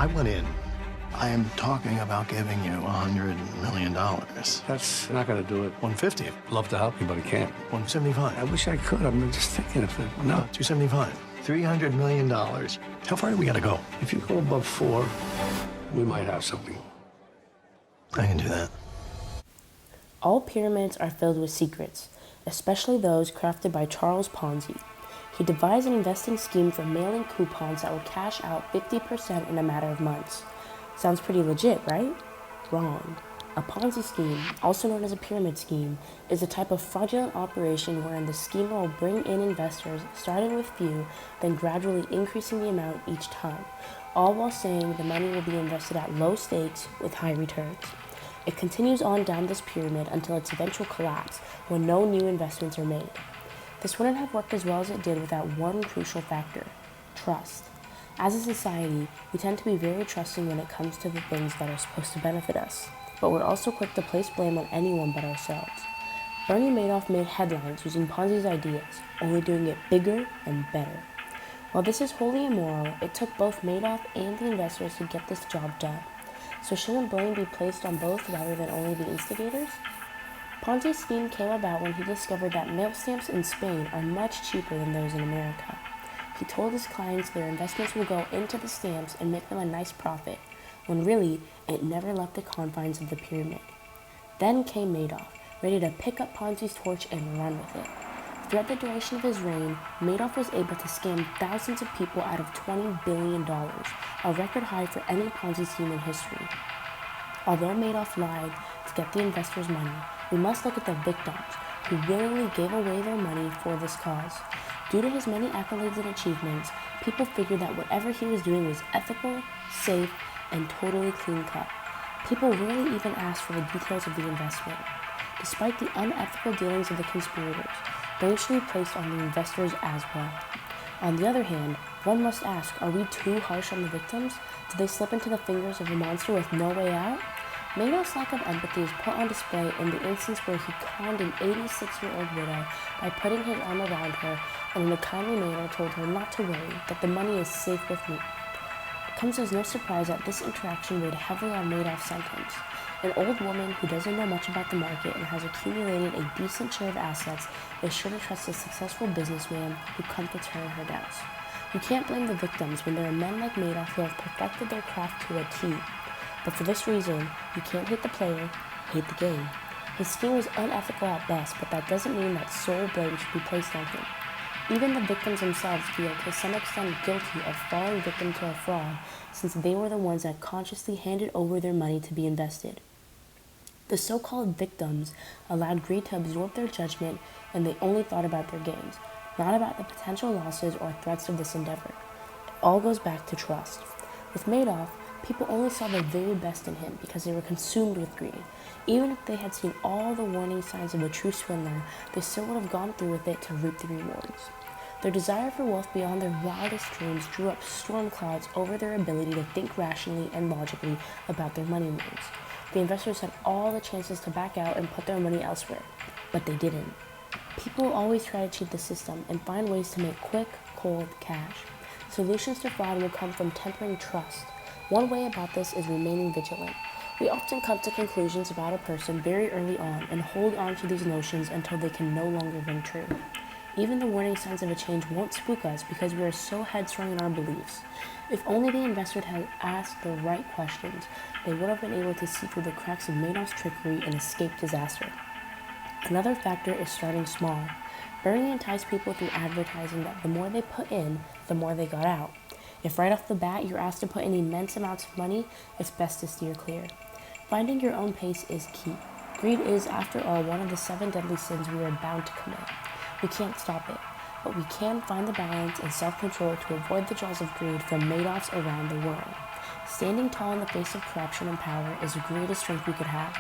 I went in. I am talking about giving you $100 million. That's not going to do it. 150. Love to help you, but I can't. 175. I wish I could. I'm just thinking if it, no. 275. $300 million. How far do we got to go? If you go above 4, we might have something. I can do that. All pyramids are filled with secrets, especially those crafted by Charles Ponzi. He devised an investing scheme for mailing coupons that would cash out 50% in a matter of months. Sounds pretty legit, right? Wrong. A Ponzi scheme, also known as a pyramid scheme, is a type of fraudulent operation wherein the schemer will bring in investors, starting with few, then gradually increasing the amount each time, all while saying the money will be invested at low stakes with high returns. It continues on down this pyramid until its eventual collapse, when no new investments are made. This wouldn't have worked as well as it did without one crucial factor: trust. As a society, we tend to be very trusting when it comes to the things that are supposed to benefit us, but we're also quick to place blame on anyone but ourselves. Bernie Madoff made headlines using Ponzi's ideas, only doing it bigger and better. While this is wholly immoral, it took both Madoff and the investors to get this job done. So shouldn't blame be placed on both rather than only the instigators? Ponzi's scheme came about when he discovered that mail stamps in Spain are much cheaper than those in America. He told his clients their investments will go into the stamps and make them a nice profit, when really, it never left the confines of the pyramid. Then came Madoff, ready to pick up Ponzi's torch and run with it. Throughout the duration of his reign, Madoff was able to scam thousands of people out of $20 billion, a record high for any Ponzi scheme in history. Although Madoff lied to get the investors' money, we must look at the victims who willingly gave away their money for this cause. Due to his many accolades and achievements, people figured that whatever he was doing was ethical, safe, and totally clean-cut. People rarely even asked for the details of the investment. Despite the unethical dealings of the conspirators, blame should be placed on the investors as well. On the other hand, one must ask, are we too harsh on the victims? Did they slip into the fingers of a monster with no way out? Madoff's lack of empathy is put on display in the instance where he conned an 86-year-old widow by putting his arm around her and in a kindly manner told her not to worry, that the money is safe with me. It comes as no surprise that this interaction weighed heavily on Madoff's sentence. An old woman who doesn't know much about the market and has accumulated a decent share of assets is sure to trust a successful businessman who comforts her in her doubts. You can't blame the victims when there are men like Madoff who have perfected their craft to a T. But for this reason, you can't hate the player, hate the game. His scheme was unethical at best, but that doesn't mean that sole blame should be placed on him. Even the victims themselves feel to some extent guilty of falling victim to a fraud, since they were the ones that consciously handed over their money to be invested. The so-called victims allowed greed to absorb their judgment, and they only thought about their gains, not about the potential losses or threats of this endeavor. It all goes back to trust. With Madoff, people only saw the very best in him because they were consumed with greed. Even if they had seen all the warning signs of a true swindler, they still would have gone through with it to reap the rewards. Their desire for wealth beyond their wildest dreams drew up storm clouds over their ability to think rationally and logically about their money moves. The investors had all the chances to back out and put their money elsewhere, but they didn't. People always try to cheat the system and find ways to make quick, cold cash. Solutions to fraud will come from tempering trust. One way about this is remaining vigilant. We often come to conclusions about a person very early on and hold on to these notions until they can no longer ring true. Even the warning signs of a change won't spook us because we are so headstrong in our beliefs. If only the investor had asked the right questions, they would have been able to see through the cracks of Madoff's trickery and escape disaster. Another factor is starting small. Bernie enticed people through advertising that the more they put in, the more they got out. If right off the bat you're asked to put in immense amounts of money, it's best to steer clear. Finding your own pace is key. Greed is, after all, one of the 7 deadly sins we are bound to commit. We can't stop it, but we can find the balance and self-control to avoid the jaws of greed from Madoffs around the world. Standing tall in the face of corruption and power is the greatest strength we could have.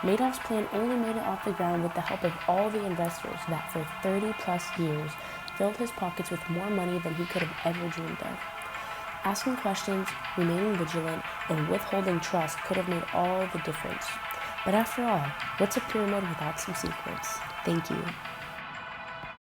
Madoff's plan only made it off the ground with the help of all the investors that for 30+ years filled his pockets with more money than he could have ever dreamed of. Asking questions, remaining vigilant, and withholding trust could have made all the difference. But after all, what's a pyramid without some secrets? Thank you.